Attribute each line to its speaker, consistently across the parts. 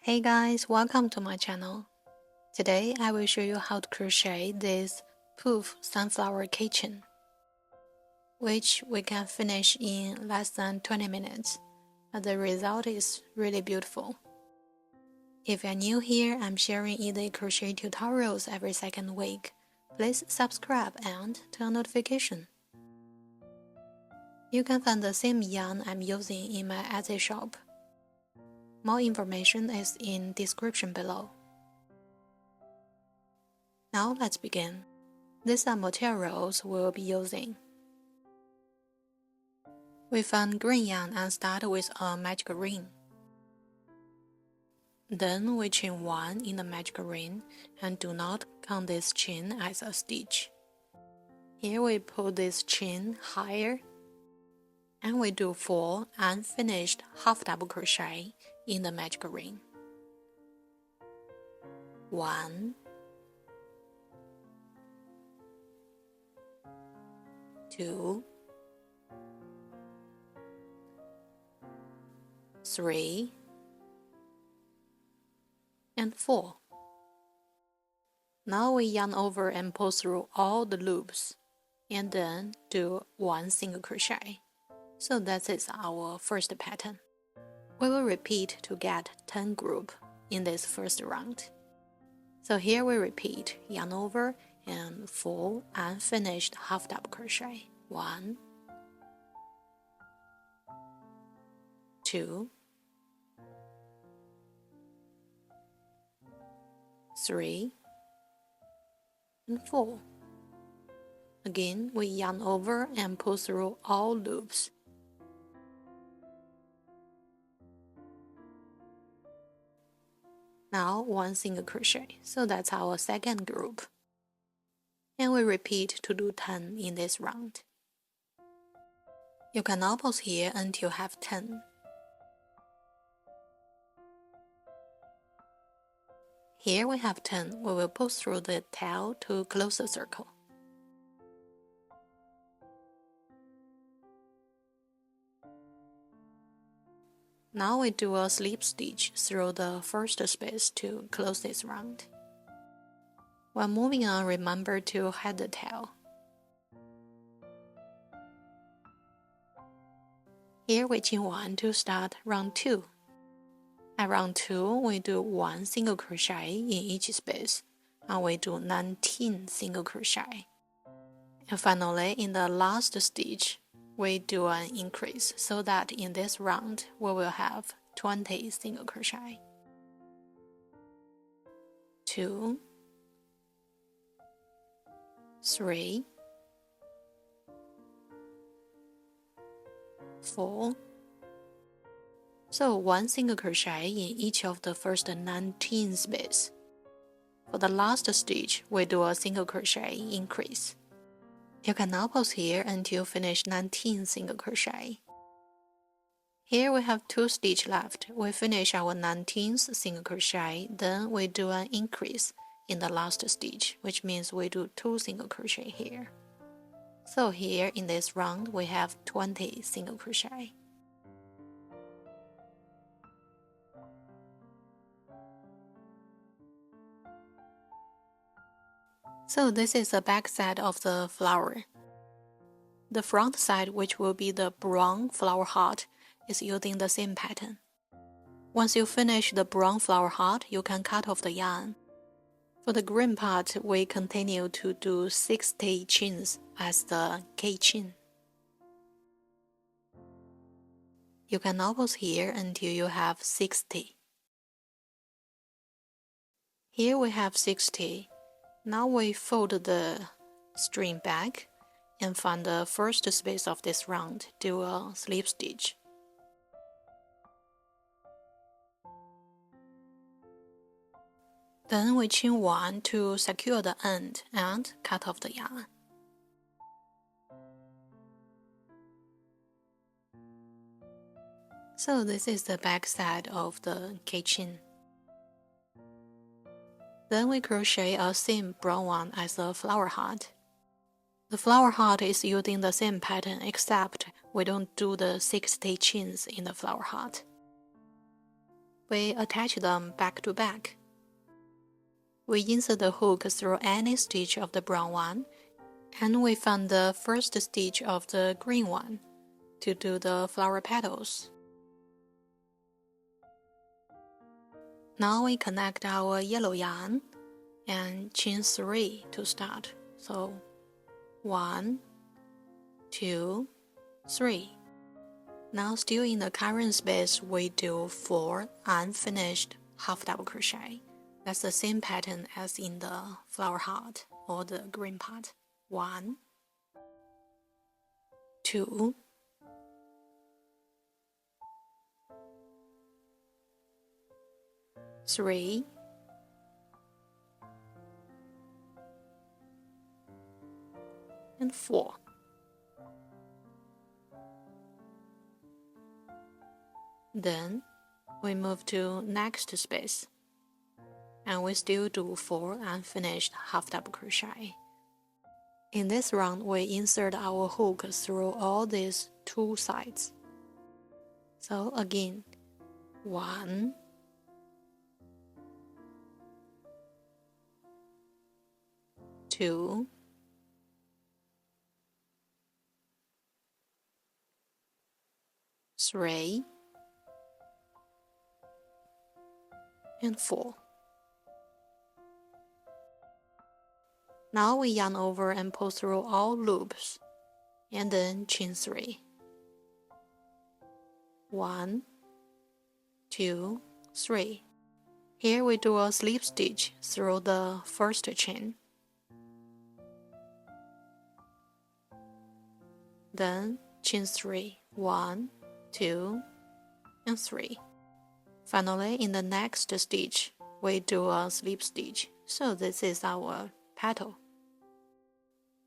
Speaker 1: Hey guys, welcome to my channel. Today I will show you how to crochet this poof sunflower keychain, which we can finish in less than 20 minutes, but the result is really beautiful. If you're new here, I'm sharing easy crochet tutorials every second week. Please subscribe and turn on notification. You can find the same yarn I'm using in my Etsy shop. More information is in description below. Now let's begin. These are materials we'll be using. We found green yarn and start with a magic ring. Then we chain 1 in the magic ring and do not count this chain as a stitch. Here we pull this chain higher and we do 4 unfinished half double crochet in the magic ring. 1, 2, 3, and 4. Now we yarn over and pull through all the loops, and then do 1 single crochet. So that is our first pattern. We will repeat to get 10 groups in this first round. So here we repeat, yarn over and 4 unfinished half double crochet. 1, 2, 3, and 4. Again, we yarn over and pull through all loops. Now 1 single crochet, so that's our second group. And we repeat to do 10 in this round. You can now pause here until you have 10. Here we have 10, we will pull through the tail to close the circle. Now we do a slip stitch through the first space to close this round. While moving on, remember to head the tail. Here we chain 1 to start round 2. At round 2, we do 1 single crochet in each space, and we do 19 single crochet. And finally, in the last stitch, we do an increase so that in this round we will have 20 single crochet. 2, 3, 4. So 1 single crochet in each of the first 19 spaces. For the last stitch, we do a single crochet increase. You can now pause here until you finish 19 single crochet. Here we have 2 stitches left. We finish our 19th single crochet, then we do an increase in the last stitch, which means we do 2 single crochet here. So here in this round we have 20 single crochet. So this is the back side of the flower. The front side, which will be the brown flower heart, is using the same pattern. Once you finish the brown flower heart, you can cut off the yarn. For the green part, we continue to do 60 chains as the Keychain. You can now pause here until you have 60. Here we have 60. Now we fold the string back and find the first space of this round, do a slip stitch. Then we chain 1 to secure the end and cut off the yarn. So this is the back side of the Keychain. Then we crochet a same brown one as the flower heart. The flower heart is using the same pattern except we don't do the 60 chains in the flower heart. We attach them back to back. We insert the hook through any stitch of the brown one, and we find the first stitch of the green one to do the flower petals. Now we connect our yellow yarn and chain 3 to start. So 1, 2, 3. Now still in the current space, we do 4 unfinished half double crochet. That's the same pattern as in the flower heart or the green part. 1, 2, 3, and 4. Then we move to next space, and we still do 4 unfinished half double crochet. In this round, we insert our hook through all these 2 sides. So again, 1, 2, 3, and 4. Now we yarn over and pull through all loops, and then chain 3. 1, 2, 3. Here we do a slip stitch through the first chain. Then chain 3. 1, 2, and 3. Finally, in the next stitch, we do a slip stitch. So this is our petal.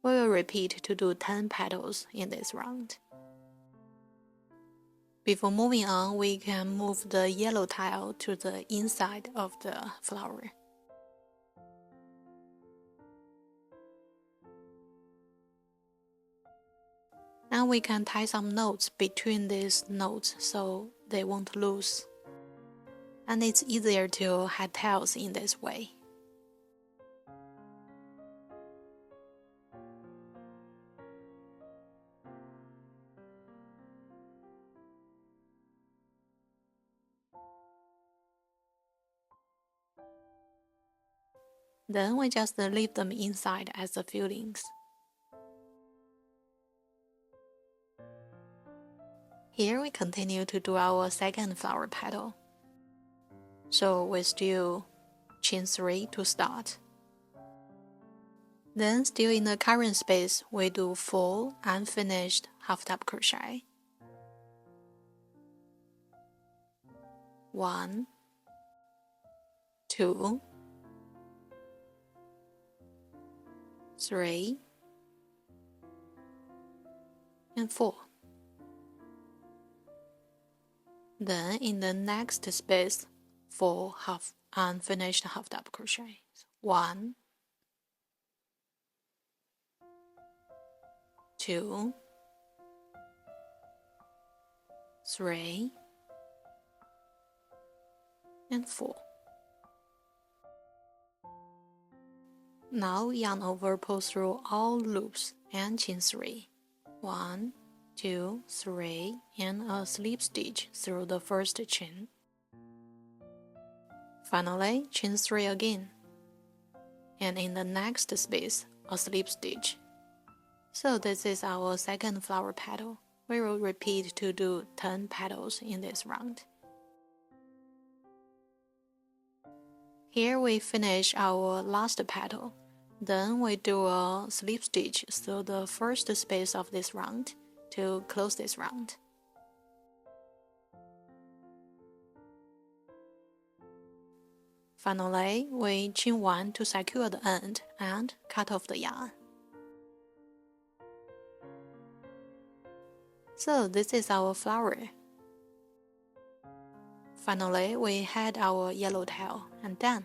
Speaker 1: We will repeat to do 10 petals in this round. Before moving on, we can move the yellow tile to the inside of the flower. Now we can tie some knots between these knots so they won't lose. And it's easier to hide tails in this way. Then we just leave them inside as the fillings. Here we continue to do our second flower petal. So we still chain 3 to start. Then still in the current space, we do 4 unfinished half double crochet. 1, 2, 3, and 4. Then in the next space, 4 unfinished half double crochet. 1, 2, 3, and 4. Now yarn over, pull through all loops and chain 3. 1, 2, 3, and a slip stitch through the first chain. Finally, chain 3 again, and in the next space, a slip stitch. So this is our second flower petal. We will repeat to do 10 petals in this round. Here we finish our last petal. Then we do a slip stitch through the first space of this round to close this round. Finally, we chain 1 to secure the end and cut off the yarn. So this is our flower. Finally, we had our yellow tail and done.